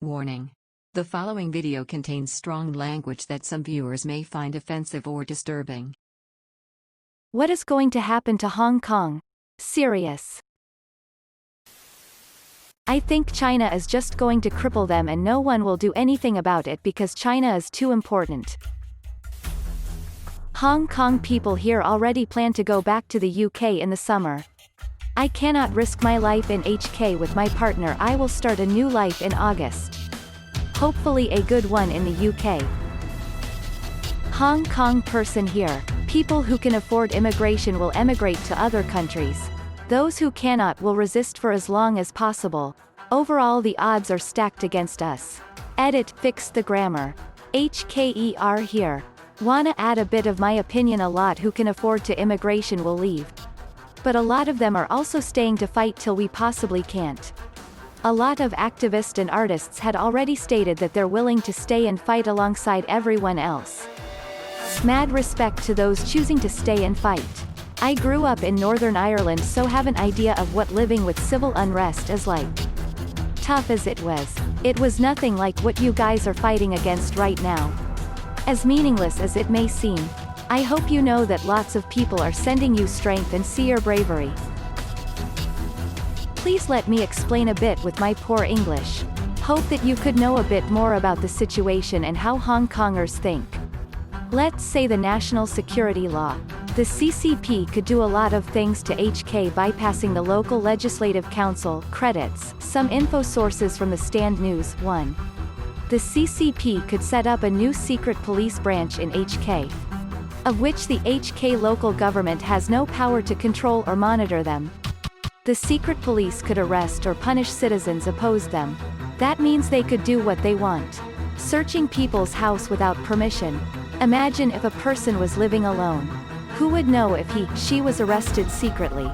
Warning. The following video contains strong language that some viewers may find offensive or disturbing. What is going to happen to Hong Kong? Serious. I think China is just going to cripple them and no one will do anything about it because China is too important. Hong Kong people here already plan to go back to the UK in the summer. I cannot risk my life in HK with my partner. I will start a new life in August. Hopefully a good one in the UK. Hong Kong person here. People who can afford immigration will emigrate to other countries. Those who cannot will resist for as long as possible. Overall the odds are stacked against us. Edit, fix the grammar. HKER here. Wanna add a bit of my opinion. A lot who can afford to immigration will leave. But a lot of them are also staying to fight till we possibly can't. A lot of activists and artists had already stated that they're willing to stay and fight alongside everyone else. Mad respect to those choosing to stay and fight. I grew up in Northern Ireland, so have an idea of what living with civil unrest is like. Tough as it was nothing like what you guys are fighting against right now. As meaningless as it may seem, I hope you know that lots of people are sending you strength and see your bravery. Please let me explain a bit with my poor English. Hope that you could know a bit more about the situation and how Hong Kongers think. Let's say the national security law. The CCP could do a lot of things to HK bypassing the local legislative council. Credits, some info sources from the Stand News. 1. The CCP could set up a new secret police branch in HK, of which the HK local government has no power to control or monitor them. The secret police could arrest or punish citizens opposed them. That means they could do what they want. Searching people's house without permission. Imagine if a person was living alone. Who would know if she was arrested secretly?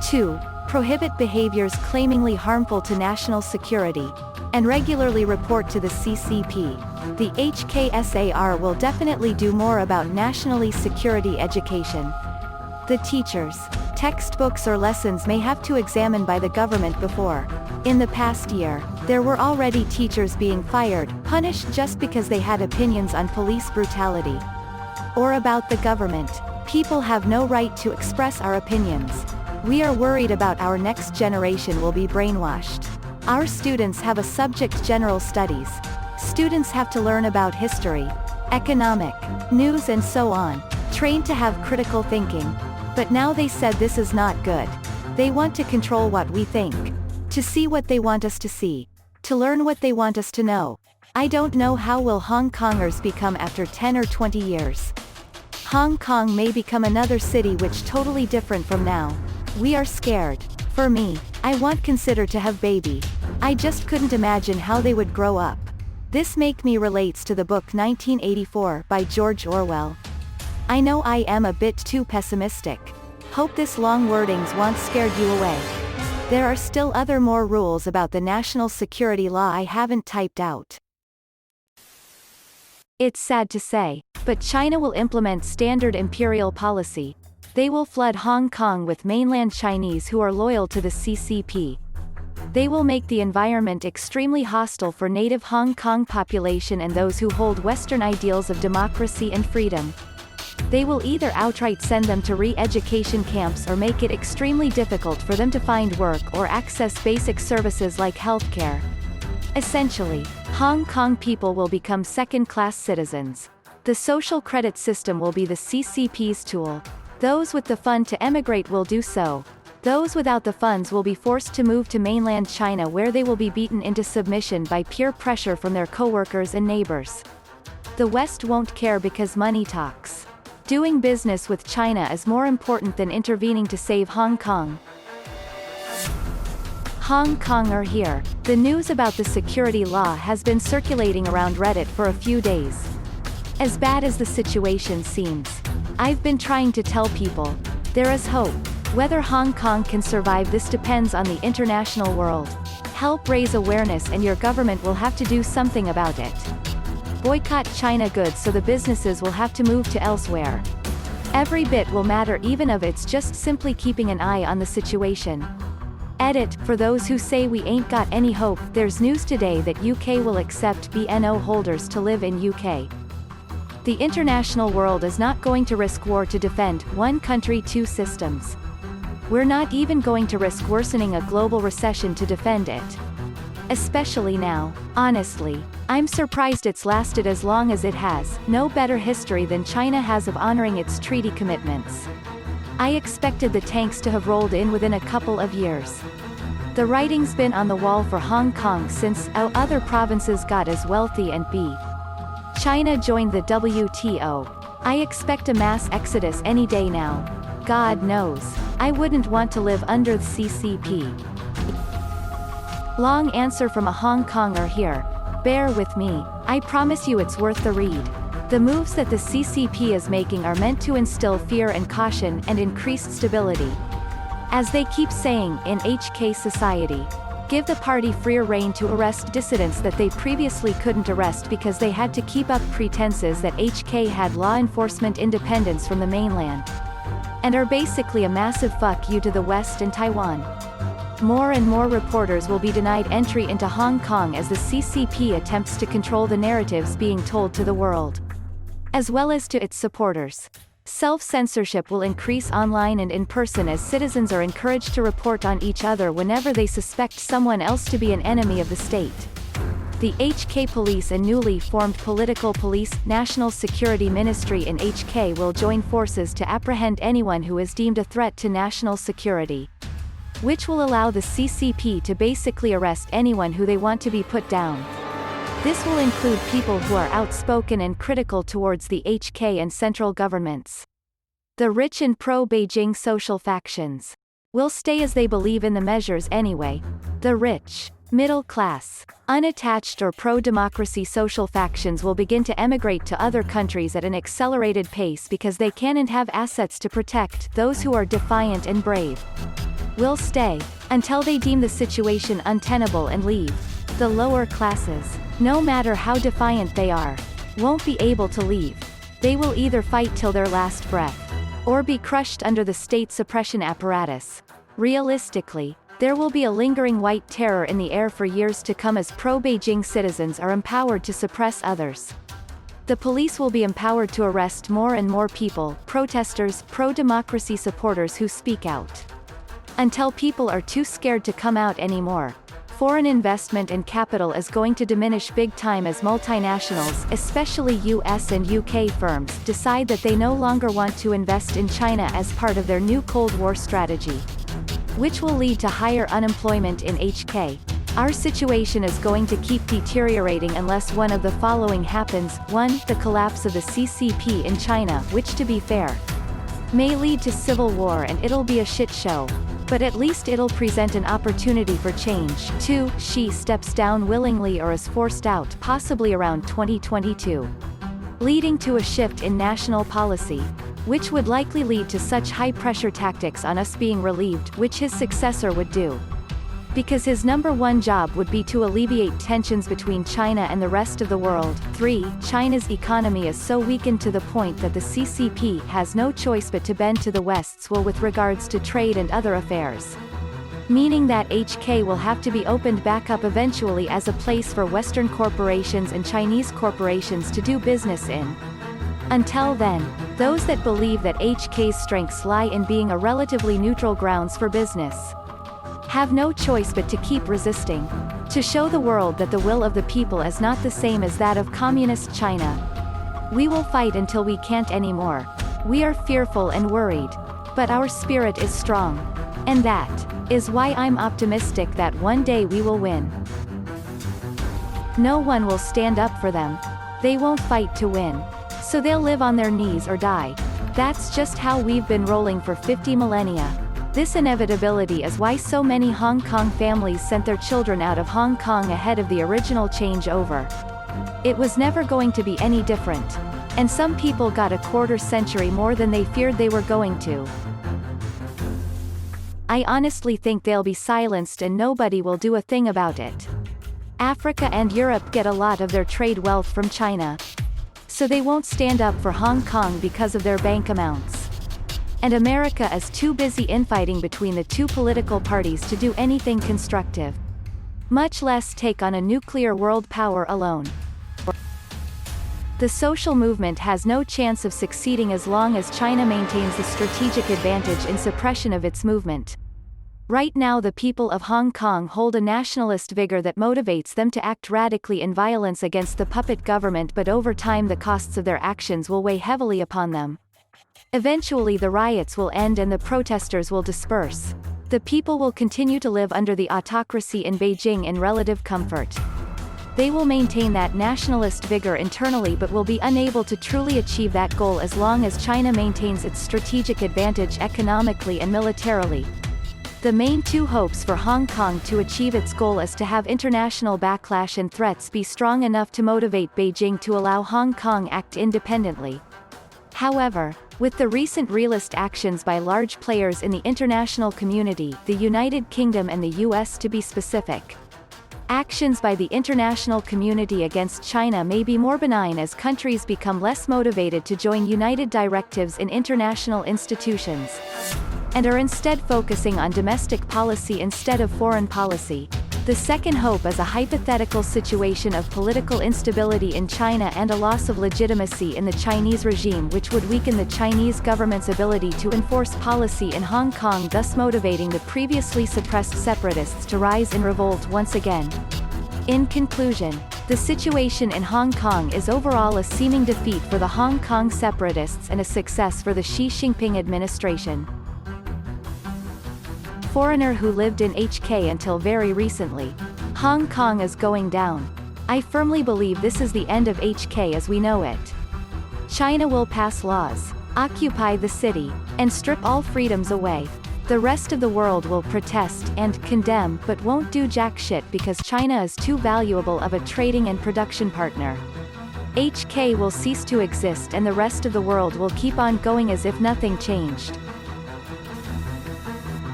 2. Prohibit behaviors claimingly harmful to national security, and regularly report to the CCP. The HKSAR will definitely do more about nationally security education. The teachers. Textbooks or lessons may have to examine by the government before. In the past year, there were already teachers being fired, punished just because they had opinions on police brutality. Or about the government. People have no right to express our opinions. We are worried about our next generation will be brainwashed. Our students have a subject general studies. Students have to learn about history, economic, news and so on, trained to have critical thinking. But now they said this is not good. They want to control what we think. To see what they want us to see. To learn what they want us to know. I don't know how will Hong Kongers become after 10 or 20 years. Hong Kong may become another city which totally different from now. We are scared. For me, I want consider to have baby. I just couldn't imagine how they would grow up. This make me relates to the book 1984 by George Orwell. I know I am a bit too pessimistic. Hope this long wordings won't scared you away. There are still other more rules about the national security law I haven't typed out. It's sad to say, but China will implement standard imperial policy. They will flood Hong Kong with mainland Chinese who are loyal to the CCP. They will make the environment extremely hostile for native Hong Kong population and those who hold Western ideals of democracy and freedom. They will either outright send them to re-education camps or make it extremely difficult for them to find work or access basic services like healthcare. Essentially, Hong Kong people will become second-class citizens. The social credit system will be the CCP's tool. Those with the fund to emigrate will do so. Those without the funds will be forced to move to mainland China, where they will be beaten into submission by peer pressure from their co-workers and neighbors. The West won't care because money talks. Doing business with China is more important than intervening to save Hong Kong. Hong Kong are here. The news about the security law has been circulating around Reddit for a few days. As bad as the situation seems, I've been trying to tell people, there is hope. Whether Hong Kong can survive this depends on the international world. Help raise awareness and your government will have to do something about it. Boycott China goods so the businesses will have to move to elsewhere. Every bit will matter, even if it's just simply keeping an eye on the situation. Edit, for those who say we ain't got any hope, there's news today that UK will accept BNO holders to live in UK. The international world is not going to risk war to defend one country, two systems. We're not even going to risk worsening a global recession to defend it. Especially now. Honestly, I'm surprised it's lasted as long as it has. No better history than China has of honoring its treaty commitments. I expected the tanks to have rolled in within a couple of years. The writing's been on the wall for Hong Kong since other provinces got as wealthy and China joined the WTO. I expect a mass exodus any day now. God knows. I wouldn't want to live under the CCP. Long answer from a Hong Konger here. Bear with me. I promise you it's worth the read. The moves that the CCP is making are meant to instill fear and caution and increased stability. As they keep saying in HK society, give the party freer rein to arrest dissidents that they previously couldn't arrest because they had to keep up pretenses that HK had law enforcement independence from the mainland. And are basically a massive fuck you to the West and Taiwan. More and more reporters will be denied entry into Hong Kong as the CCP attempts to control the narratives being told to the world, as well as to its supporters. Self-censorship will increase online and in person as citizens are encouraged to report on each other whenever they suspect someone else to be an enemy of the state. The HK Police and newly formed Political Police National Security Ministry in HK will join forces to apprehend anyone who is deemed a threat to national security, which will allow the CCP to basically arrest anyone who they want to be put down. This will include people who are outspoken and critical towards the HK and central governments. The rich and pro-Beijing social factions will stay as they believe in the measures anyway. The rich, middle class, unattached or pro-democracy social factions will begin to emigrate to other countries at an accelerated pace because they can and have assets to protect those who are defiant and brave. Will stay until they deem the situation untenable and leave. The lower classes, no matter how defiant they are, won't be able to leave. They will either fight till their last breath, or be crushed under the state suppression apparatus. Realistically, there will be a lingering white terror in the air for years to come as pro-Beijing citizens are empowered to suppress others. The police will be empowered to arrest more and more people, protesters, pro-democracy supporters who speak out, until people are too scared to come out anymore. Foreign investment and capital is going to diminish big time as multinationals, especially US and UK firms, decide that they no longer want to invest in China as part of their new Cold War strategy, which will lead to higher unemployment in HK. Our situation is going to keep deteriorating unless one of the following happens. 1. The collapse of the CCP in China, which to be fair, may lead to civil war and it'll be a shit show, but at least it'll present an opportunity for change. 2. Xi steps down willingly or is forced out, possibly around 2022, leading to a shift in national policy, which would likely lead to such high-pressure tactics on us being relieved, which his successor would do, because his number one job would be to alleviate tensions between China and the rest of the world. 3. China's economy is so weakened to the point that the CCP has no choice but to bend to the West's will with regards to trade and other affairs, meaning that HK will have to be opened back up eventually as a place for Western corporations and Chinese corporations to do business in. Until then, those that believe that HK's strengths lie in being a relatively neutral grounds for business have no choice but to keep resisting, to show the world that the will of the people is not the same as that of communist China. We will fight until we can't anymore. We are fearful and worried, but our spirit is strong. And that is why I'm optimistic that one day we will win. No one will stand up for them. They won't fight to win. So they'll live on their knees or die. That's just how we've been rolling for 50 millennia. This inevitability is why so many Hong Kong families sent their children out of Hong Kong ahead of the original changeover. It was never going to be any different. And some people got a quarter century more than they feared they were going to. I honestly think they'll be silenced and nobody will do a thing about it. Africa and Europe get a lot of their trade wealth from China, so they won't stand up for Hong Kong because of their bank amounts. and America is too busy infighting between the two political parties to do anything constructive. Much less take on a nuclear world power alone. The social movement has no chance of succeeding as long as China maintains the strategic advantage in suppression of its movement. Right now the people of Hong Kong hold a nationalist vigor that motivates them to act radically in violence against the puppet government, but over time the costs of their actions will weigh heavily upon them. Eventually the riots will end and the protesters will disperse. The people will continue to live under the autocracy in Beijing in relative comfort. They will maintain that nationalist vigor internally but will be unable to truly achieve that goal as long as China maintains its strategic advantage economically and militarily. The main two hopes for Hong Kong to achieve its goal is to have international backlash and threats be strong enough to motivate Beijing to allow Hong Kong act independently. However, with the recent realist actions by large players in the international community, the United Kingdom and the US to be specific, actions by the international community against China may be more benign as countries become less motivated to join united directives in international institutions, and are instead focusing on domestic policy instead of foreign policy. The second hope is a hypothetical situation of political instability in China and a loss of legitimacy in the Chinese regime, which would weaken the Chinese government's ability to enforce policy in Hong Kong, thus motivating the previously suppressed separatists to rise in revolt once again. In conclusion, the situation in Hong Kong is overall a seeming defeat for the Hong Kong separatists and a success for the Xi Jinping administration. Foreigner who lived in HK until very recently. Hong Kong is going down. I firmly believe this is the end of HK as we know it. China will pass laws, occupy the city, and strip all freedoms away. The rest of the world will protest and condemn but won't do jack shit because China is too valuable of a trading and production partner. HK will cease to exist and the rest of the world will keep on going as if nothing changed.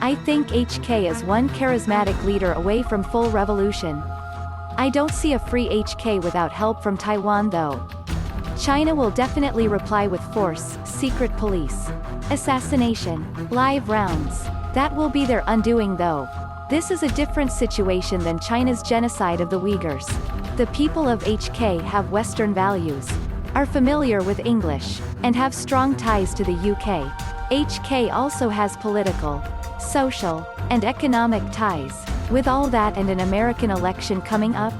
I think HK is one charismatic leader away from full revolution. I don't see a free HK without help from Taiwan though. China will definitely reply with force, secret police, assassination, live rounds. That will be their undoing though. This is a different situation than China's genocide of the Uyghurs. The people of HK have Western values, are familiar with English, and have strong ties to the UK. HK also has political, social, and economic ties. With all that and an American election coming up,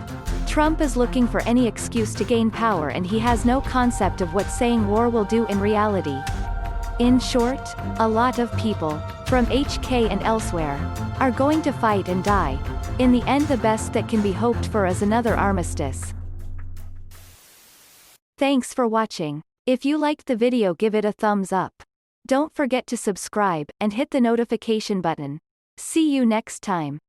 Trump is looking for any excuse to gain power and he has no concept of what saying war will do in reality. In short, a lot of people, from HK and elsewhere, are going to fight and die. In the end the best that can be hoped for is another armistice. Thanks for watching. If you liked the video, give it a thumbs up. Don't forget to subscribe and hit the notification button. See you next time.